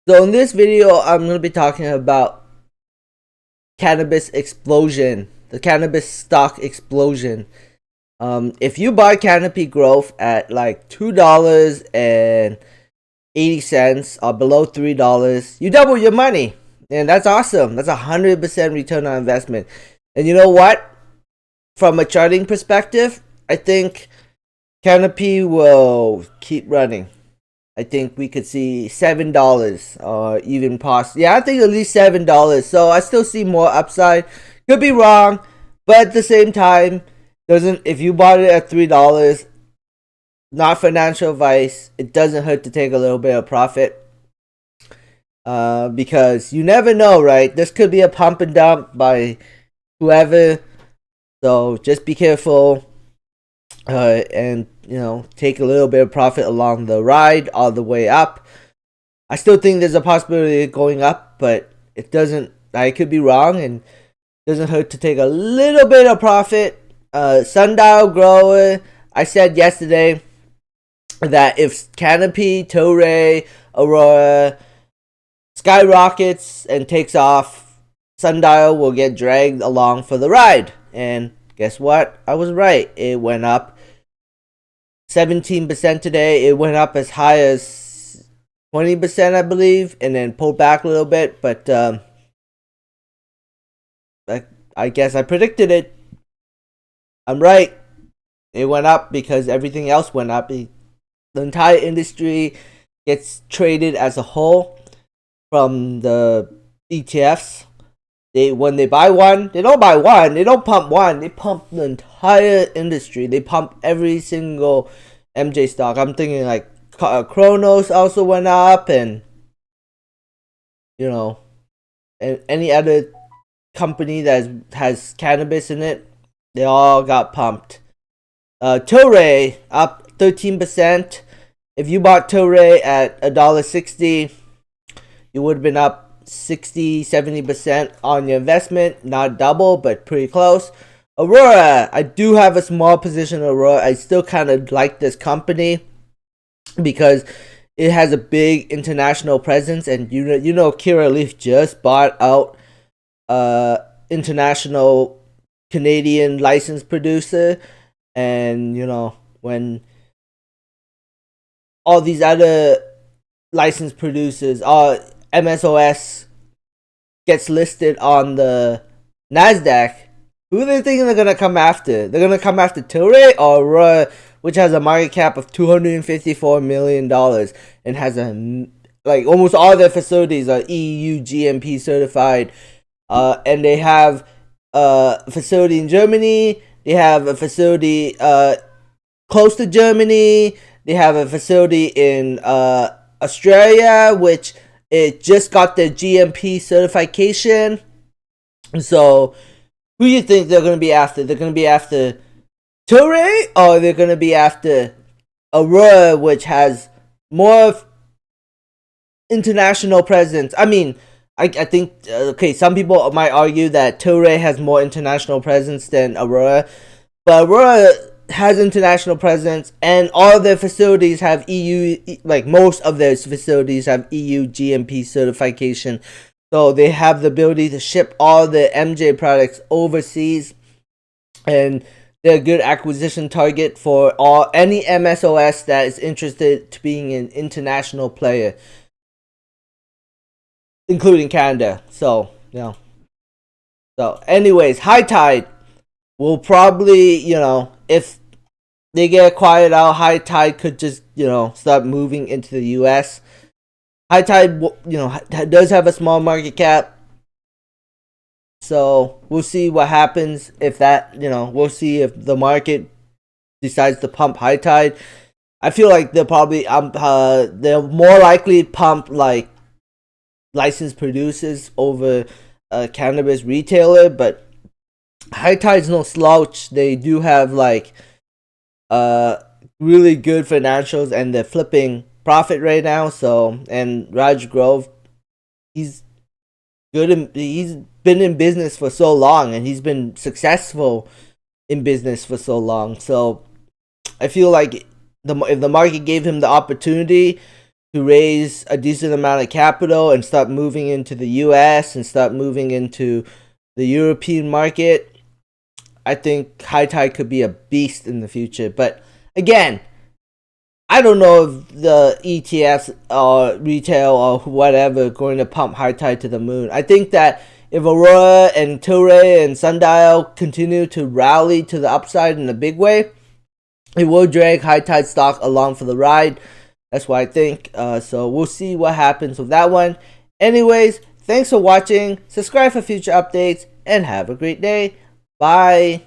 So in this video, I'm going to be talking about cannabis explosion, the cannabis stock explosion. If you buy Canopy Growth at like $2.80 or below $3, you double your money, and that's awesome. That's 100% return on investment. And you know what? From a charting perspective, I think Canopy will keep running. I think we could see $7 or even possibly. Yeah, I think at least $7. So I still see more upside. Could be wrong, but at the same time, doesn't if you bought it at $3, not financial advice. It doesn't hurt to take a little bit of profit. Because you never know, right? This could be a pump and dump by whoever. So just be careful. And take a little bit of profit along the ride all the way up. I still think there's a possibility of going up, but it doesn't. I could be wrong, and it doesn't hurt to take a little bit of profit. Sundial grower. I said yesterday that if Canopy, Tilray, Aurora skyrockets and takes off, Sundial will get dragged along for the ride. And guess what? I was right. It went up 17% today. It went up as high as 20%, I believe, and then pulled back a little bit. But I guess I predicted it. I'm right. It went up because everything else went up. The entire industry gets traded as a whole from the ETFs. When they buy one, they don't buy one. They don't pump one. They pump the entire industry. They pump every single MJ stock. I'm thinking like Kronos also went up, and and any other company that has cannabis in it, they all got pumped. Tilray up 13%. If you bought Tilray at $1.60, you would have been up 60-70% on your investment. Not double, but pretty close. Aurora, I do have a small position in Aurora. I still kind of like this company because it has a big international presence, and Kira Leaf just bought out international Canadian licensed producer, and when all these other licensed producers are MSOS gets listed on the NASDAQ, who are they thinking they're going to come after? They're going to come after Tilray or Aurora, which has a market cap of $254 million and has almost all their facilities are EU GMP certified. And they have a facility in Germany. They have a facility close to Germany. They have a facility in Australia, which it just got the GMP certification. So, who do you think they're going to be after? They're going to be after Tilray, or they're going to be after Aurora, which has more international presence? I mean, I think, some people might argue that Tilray has more international presence than Aurora, but Aurora has international presence, and all of their facilities have EU, most of their facilities have EU GMP certification. So they have the ability to ship all the MJ products overseas, and they're a good acquisition target for any MSOS that is interested to being an international player, including Canada. So, So, anyways, High Tide will probably, if they get acquired out, High Tide could just, start moving into the US. High Tide, does have a small market cap. So we'll see what happens if that, we'll see if the market decides to pump High Tide. I feel like they'll probably, they'll more likely pump licensed producers over a cannabis retailer, but High Tide's no slouch. They do have really good financials, and they're flipping profit right now. So, and Raj Grove, he's good. He's been in business for so long, and he's been successful in business for so long. So I feel like if the market gave him the opportunity to raise a decent amount of capital and start moving into the US and start moving into the European market, I think High Tide could be a beast in the future. But again, I don't know if the ETFs or retail or whatever are going to pump High Tide to the moon. I think that if Aurora and Tilray and Sundial continue to rally to the upside in a big way, it will drag High Tide stock along for the ride. That's what I think. So we'll see what happens with that one. Anyways, thanks for watching. Subscribe for future updates and have a great day. Bye.